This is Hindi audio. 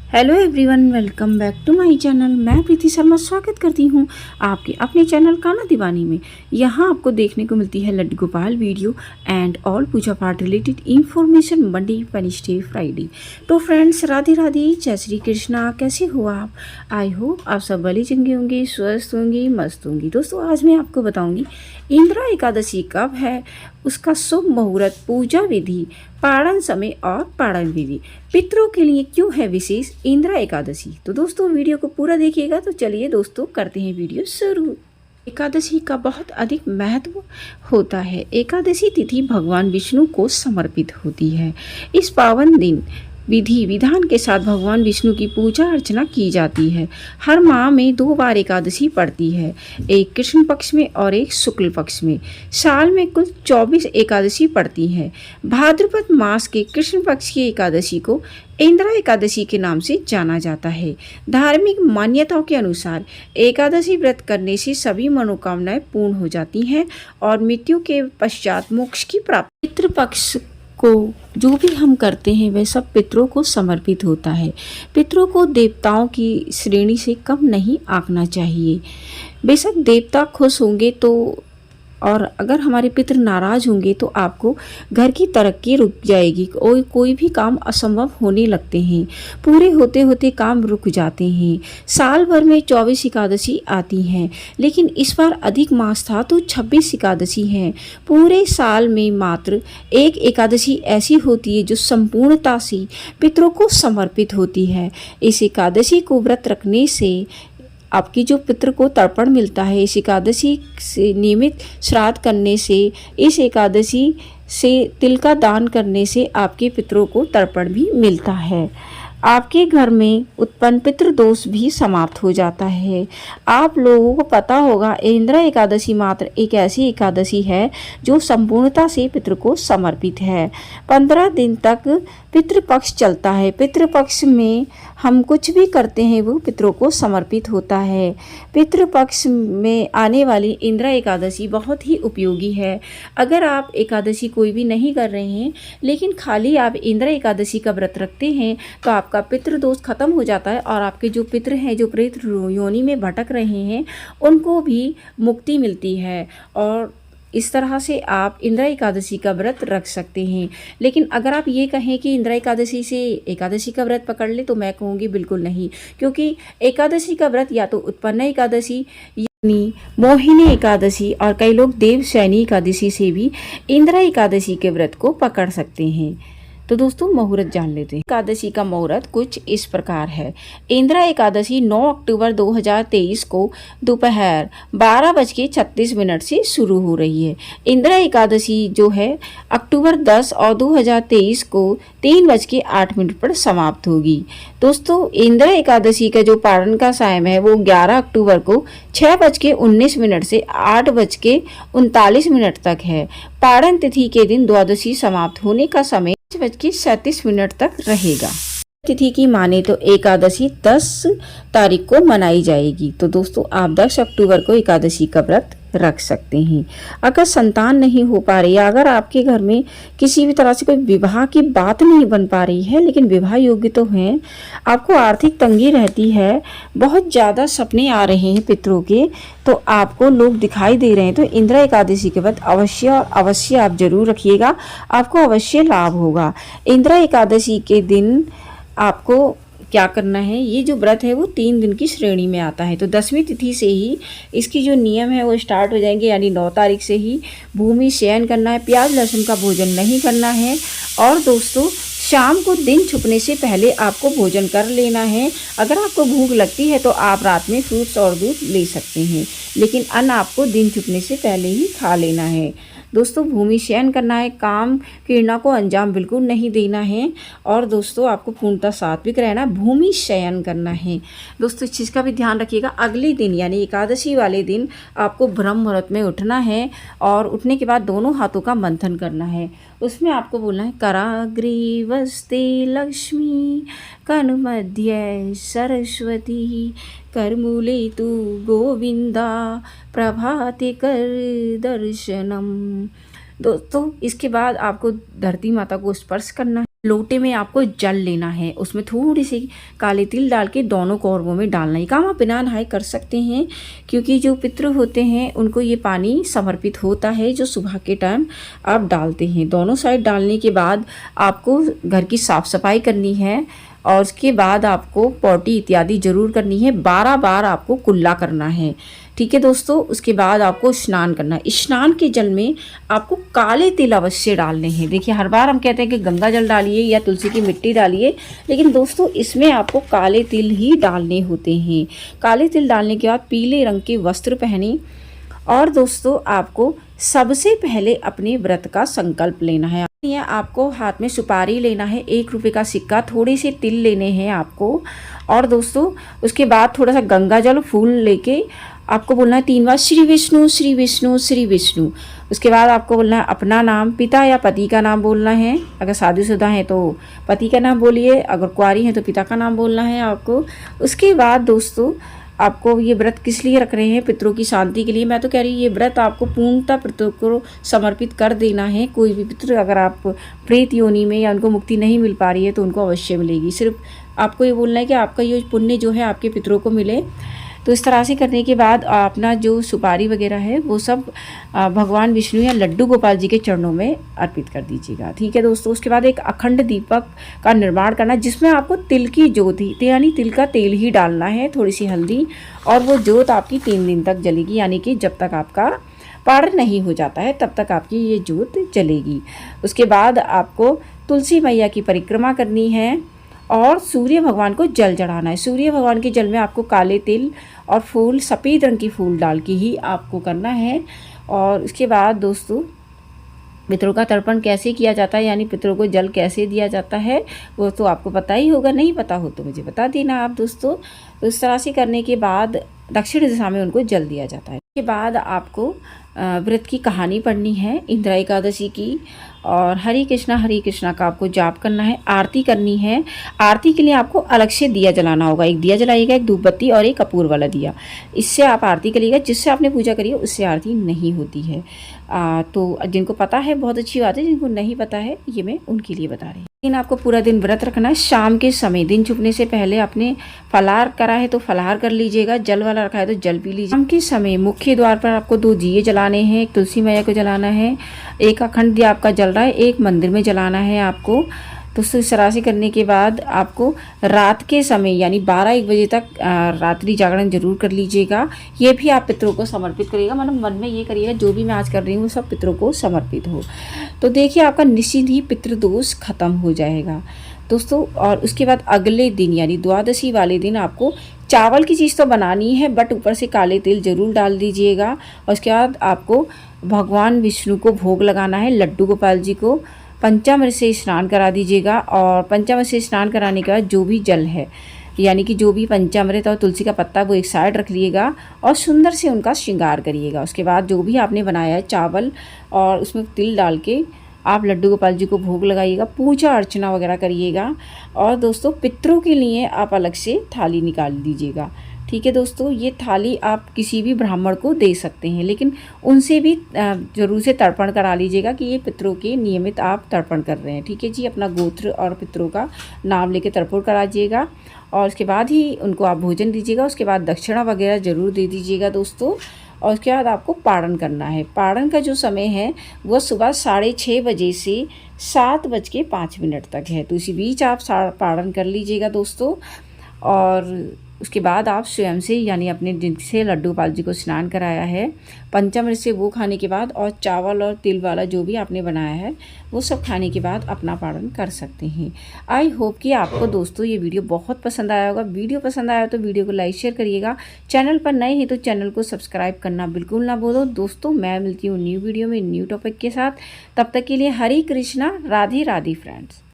Hello everyone, welcome back to my channel. मैं प्रीति शर्मा स्वागत करती हूँ आपके अपने चैनल काना दीवानी में। यहाँ आपको देखने को मिलती है Laddu Gopal video and all पूजा पाठ related information Monday Wednesday Friday. तो फ्रेंड्स, राधे राधे, जय श्री कृष्णा। कैसे हो आप? आई होप आप सब भले चंगे होंगे, स्वस्थ होंगे, मस्त होंगी। दोस्तों, आज मैं आपको बताऊँगी इंदिरा एकादशी कब है, उसका शुभ मुहूर्त, पूजा विधि, पारण समय और पारण विधि, पितरों के लिए क्यों है विशेष इंदिरा एकादशी। तो दोस्तों, वीडियो को पूरा देखिएगा। तो चलिए दोस्तों, करते हैं वीडियो शुरू। एकादशी का बहुत अधिक महत्व होता है। एकादशी तिथि भगवान विष्णु को समर्पित होती है। इस पावन दिन विधि विधान के साथ भगवान विष्णु की पूजा अर्चना की जाती है। हर माह में 2 बार एकादशी पड़ती है, एक कृष्ण पक्ष में और एक शुक्ल पक्ष में। साल में कुल 24 एकादशी पड़ती हैं। भाद्रपद मास के कृष्ण पक्ष की एकादशी को इंदिरा एकादशी के नाम से जाना जाता है। धार्मिक मान्यताओं के अनुसार एकादशी व्रत करने से सभी मनोकामनाएं पूर्ण हो जाती हैं और मृत्यु के पश्चात मोक्ष की प्राप्ति। पितृपक्ष को जो भी हम करते हैं वह सब पितरों को समर्पित होता है। पितरों को देवताओं की श्रेणी से कम नहीं आंकना चाहिए। बेशक देवता खुश होंगे तो, और अगर हमारे पितर नाराज़ होंगे तो आपको घर की तरक्की रुक जाएगी और कोई भी काम असंभव होने लगते हैं। पूरे होते होते काम रुक जाते हैं। साल भर में 24 एकादशी आती हैं, लेकिन इस बार अधिक मास था तो 26 एकादशी हैं। पूरे साल में मात्र एक एकादशी ऐसी होती है जो संपूर्णता से पितरों को समर्पित होती है। इस एकादशी को व्रत रखने से आपकी जो पितृ को तर्पण मिलता है, इस एकादशी से नियमित श्राद्ध करने से, इस एकादशी से तिल का दान करने से आपके पितरों को तर्पण भी मिलता है। आपके घर में उत्पन्न पितृदोष भी समाप्त हो जाता है। आप लोगों को पता होगा, इंदिरा एकादशी मात्र एक ऐसी एकादशी है जो संपूर्णता से पितृ को समर्पित है। 15 दिन तक पितृपक्ष चलता है। पितृपक्ष में हम कुछ भी करते हैं वो पितरों को समर्पित होता है। पितृपक्ष में आने वाली इंदिरा एकादशी बहुत ही उपयोगी है। अगर आप एकादशी कोई भी नहीं कर रहे हैं, लेकिन खाली आप इंदिरा एकादशी का व्रत रखते हैं, तो आपका पितृदोष खत्म हो जाता है और आपके जो पितृ हैं, जो प्रेत योनि में भटक रहे हैं, उनको भी मुक्ति मिलती है। और इस तरह से आप इंदिरा एकादशी का व्रत रख सकते हैं। लेकिन अगर आप ये कहें कि इंदिरा एकादशी से एकादशी का व्रत पकड़ ले, तो मैं कहूँगी बिल्कुल नहीं, क्योंकि एकादशी का व्रत या तो उत्पन्न एकादशी यानी मोहिनी एकादशी, और कई लोग देवशयनी एकादशी से भी इंदिरा एकादशी के व्रत को पकड़ सकते हैं। तो दोस्तों, मुहूर्त जान लेते हैं। एकादशी का मुहूर्त कुछ इस प्रकार है। इंदिरा एकादशी 9 अक्टूबर 2023 को दोपहर 12:36 से शुरू हो रही है। इंदिरा एकादशी जो है अक्टूबर 10 और 2023 को 3:08 पर समाप्त होगी। दोस्तों, इंदिरा एकादशी का जो पारण का समय है वो 11 अक्टूबर को 6:19 से 8:39 तक है। पारण तिथि के दिन द्वादशी समाप्त होने का समय 5:37 तक रहेगा। तिथि की माने तो एकादशी 10 तारीख को मनाई जाएगी। तो दोस्तों, आप 10 अक्टूबर को एकादशी का व्रत रख सकते हैं। अगर संतान नहीं हो पा रही, या अगर आपके घर में किसी भी तरह से कोई विवाह की बात नहीं बन पा रही है, लेकिन विवाह योग्य तो हैं, आपको आर्थिक तंगी रहती है, बहुत ज़्यादा सपने आ रहे हैं पितरों के, तो आपको लोग दिखाई दे रहे हैं, तो इंदिरा एकादशी के व्रत अवश्य और अवश्य आप जरूर रखिएगा। आपको अवश्य लाभ होगा। इंदिरा एकादशी के दिन आपको क्या करना है, ये जो व्रत है वो 3 दिन की श्रेणी में आता है। तो 10वीं तिथि से ही इसकी जो नियम है वो स्टार्ट हो जाएंगे, यानी 9 तारीख से ही भूमि शयन करना है, प्याज लहसुन का भोजन नहीं करना है, और दोस्तों शाम को दिन छुपने से पहले आपको भोजन कर लेना है। अगर आपको भूख लगती है तो आप रात में फ्रूट्स और दूध ले सकते हैं, लेकिन अन्न आपको दिन छुपने से पहले ही खा लेना है। दोस्तों, भूमि शयन करना है, काम क्रीड़ा को अंजाम बिल्कुल नहीं देना है, और दोस्तों आपको पूर्णतः सात्विक रहना, भूमि शयन करना है। दोस्तों, इस चीज़ का भी ध्यान रखिएगा। अगले दिन यानी एकादशी वाले दिन आपको ब्रह्म मुहूर्त में उठना है, और उठने के बाद दोनों हाथों का मंथन करना है। उसमें आपको बोलना है, कराग्रीवस्ते लक्ष्मी कन्मध्य सरस्वती करमूले तु गोविंदा प्रभाते कर दर्शनम। दोस्तों, इसके बाद आपको धरती माता को स्पर्श करना है। लोटे में आपको जल लेना है, उसमें थोड़ी सी काले तिल डाल के दोनों कौरवों में डालना है। काम आप बिना नहाए कर सकते हैं, क्योंकि जो पितृ होते हैं उनको ये पानी समर्पित होता है जो सुबह के टाइम आप डालते हैं। दोनों साइड डालने के बाद आपको घर की साफ़ सफाई करनी है और उसके बाद आपको पॉटी इत्यादि जरूर करनी है। 12 बार आपको कुल्ला करना है, ठीक है दोस्तों। उसके बाद आपको स्नान करना है। स्नान के जल में आपको काले तिल अवश्य डालने हैं। देखिए हर बार हम कहते हैं कि गंगा जल डालिए या तुलसी की मिट्टी डालिए, लेकिन दोस्तों इसमें आपको काले तिल ही डालने होते हैं। काले तिल डालने के बाद पीले रंग के वस्त्र पहने और दोस्तों आपको सबसे पहले अपने व्रत का संकल्प लेना है। आपको हाथ में सुपारी लेना है, 1 रुपये का सिक्का, थोड़े से तिल लेने हैं आपको। और दोस्तों उसके बाद थोड़ा सा गंगा जल फूल लेके आपको बोलना है 3 बार श्री विष्णु श्री विष्णु श्री विष्णु। उसके बाद आपको बोलना है अपना नाम, पिता या पति का नाम बोलना है। अगर शादीशुदा हैं तो पति का नाम बोलिए, अगर कुंवारी हैं तो पिता का नाम बोलना है आपको। उसके बाद दोस्तों आपको ये व्रत किस लिए रख रहे हैं? पितरों की शांति के लिए। मैं तो कह रही ये व्रत आपको पूर्णतः पितरों को समर्पित कर देना है। कोई भी पितर अगर आप प्रेत योनि में या उनको मुक्ति नहीं मिल पा रही है तो उनको अवश्य मिलेगी। सिर्फ आपको ये बोलना है कि आपका ये पुण्य जो है आपके पितरों को मिले। तो इस तरह से करने के बाद अपना जो सुपारी वगैरह है वो सब भगवान विष्णु या लड्डू गोपाल जी के चरणों में अर्पित कर दीजिएगा, ठीक है दोस्तों। उसके बाद एक अखंड दीपक का निर्माण करना, जिसमें आपको तिल की ज्योत ही यानी तिल का तेल ही डालना है, थोड़ी सी हल्दी, और वो ज्योत आपकी 3 दिन तक जलेगी। यानी कि जब तक आपका पारण नहीं हो जाता है तब तक आपकी ये ज्योत जलेगी। उसके बाद आपको तुलसी मैया की परिक्रमा करनी है और सूर्य भगवान को जल चढ़ाना है। सूर्य भगवान के जल में आपको काले तिल और फूल, सफ़ेद रंग की फूल डाल के ही आपको करना है। और उसके बाद दोस्तों पितरों का तर्पण कैसे किया जाता है, यानी पितरों को जल कैसे दिया जाता है, वो तो आपको पता ही होगा। नहीं पता हो तो मुझे बता देना आप दोस्तों। तो इस तरह से करने के बाद दक्षिण दिशा में उनको जल दिया जाता है। उसके बाद आपको व्रत की कहानी पढ़नी है इंदिरा एकादशी की, और हरे कृष्णा का आपको जाप करना है, आरती करनी है। आरती के लिए आपको अलग से दिया जलाना होगा। एक दिया जलाइएगा, एक धूप बत्ती और एक कपूर वाला दिया, इससे आप आरती करिएगा। जिससे आपने पूजा करी है उससे आरती नहीं होती है। तो जिनको पता है बहुत अच्छी बात है, जिनको नहीं पता है ये मैं उनके लिए बता रही हूँ। लेकिन आपको पूरा दिन व्रत रखना है। शाम के समय दिन छुपने से पहले आपने फलाहार करा है तो फलाहार कर लीजिएगा, जल वाला रखा है तो जल पी लीजिए। शाम के समय मुख्य द्वार पर आपको 2 दिए जलाने हैं, एक तुलसी मैया को जलाना है, एक अखंड दिया आपका जल रहा है, एक मंदिर में जलाना है आपको। तो इस तरह से करने के बाद आपको रात के समय यानी 12-1 बजे तक रात्रि जागरण जरूर कर लीजिएगा। ये भी आप पितरों को समर्पित करिएगा, मतलब मन में ये करिएगा जो भी मैं आज कर रही हूँ सब पितरों को समर्पित हो। तो देखिए आपका निश्चित ही पितृदोष खत्म हो जाएगा दोस्तों। और उसके बाद अगले दिन यानी द्वादशी वाले दिन आपको चावल की चीज़ तो बनानी है, बट ऊपर से काले तिल जरूर डाल दीजिएगा। और उसके बाद आपको भगवान विष्णु को भोग लगाना है, लड्डू गोपाल जी को पंचामृत से स्नान करा दीजिएगा। और पंचामृत से स्नान कराने के बाद जो भी जल है यानी कि जो भी पंचामृत और तुलसी का पत्ता वो एक साइड रख लिएगा और सुंदर से उनका श्रृंगार करिएगा। उसके बाद जो भी आपने बनाया है चावल और उसमें तिल डाल के आप लड्डू गोपाल जी को भोग लगाइएगा, पूजा अर्चना वगैरह करिएगा। और दोस्तों पितरों के लिए आप अलग से थाली निकाल दीजिएगा, ठीक है दोस्तों। ये थाली आप किसी भी ब्राह्मण को दे सकते हैं, लेकिन उनसे भी जरूर से तर्पण करा लीजिएगा कि ये पितरों के नियमित आप तर्पण कर रहे हैं, ठीक है जी। अपना गोत्र और पितरों का नाम लेके तर्पण कराइएगा और उसके बाद ही उनको आप भोजन दीजिएगा। उसके बाद दक्षिणा वगैरह ज़रूर दे दीजिएगा दोस्तों। और उसके बाद आपको पारण करना है। पारण का जो समय है वह सुबह 6:30 बजे से 7:05 तक है, तो इसी बीच आप पारण कर लीजिएगा दोस्तों। और उसके बाद आप स्वयं से यानी अपने जिनसे लड्डू गोपाल जी को स्नान कराया है पंचामृत से वो खाने के बाद और चावल और तिल वाला जो भी आपने बनाया है वो सब खाने के बाद अपना पारण कर सकते हैं। आई होप कि आपको दोस्तों ये वीडियो बहुत पसंद आया होगा। वीडियो पसंद आया तो वीडियो को लाइक शेयर करिएगा। चैनल पर नए हैं तो चैनल को सब्सक्राइब करना बिल्कुल ना भूलो दोस्तों। मैं मिलती हूँ न्यू वीडियो में न्यू टॉपिक के साथ। तब तक के लिए हरे कृष्णा, राधे राधे फ्रेंड्स।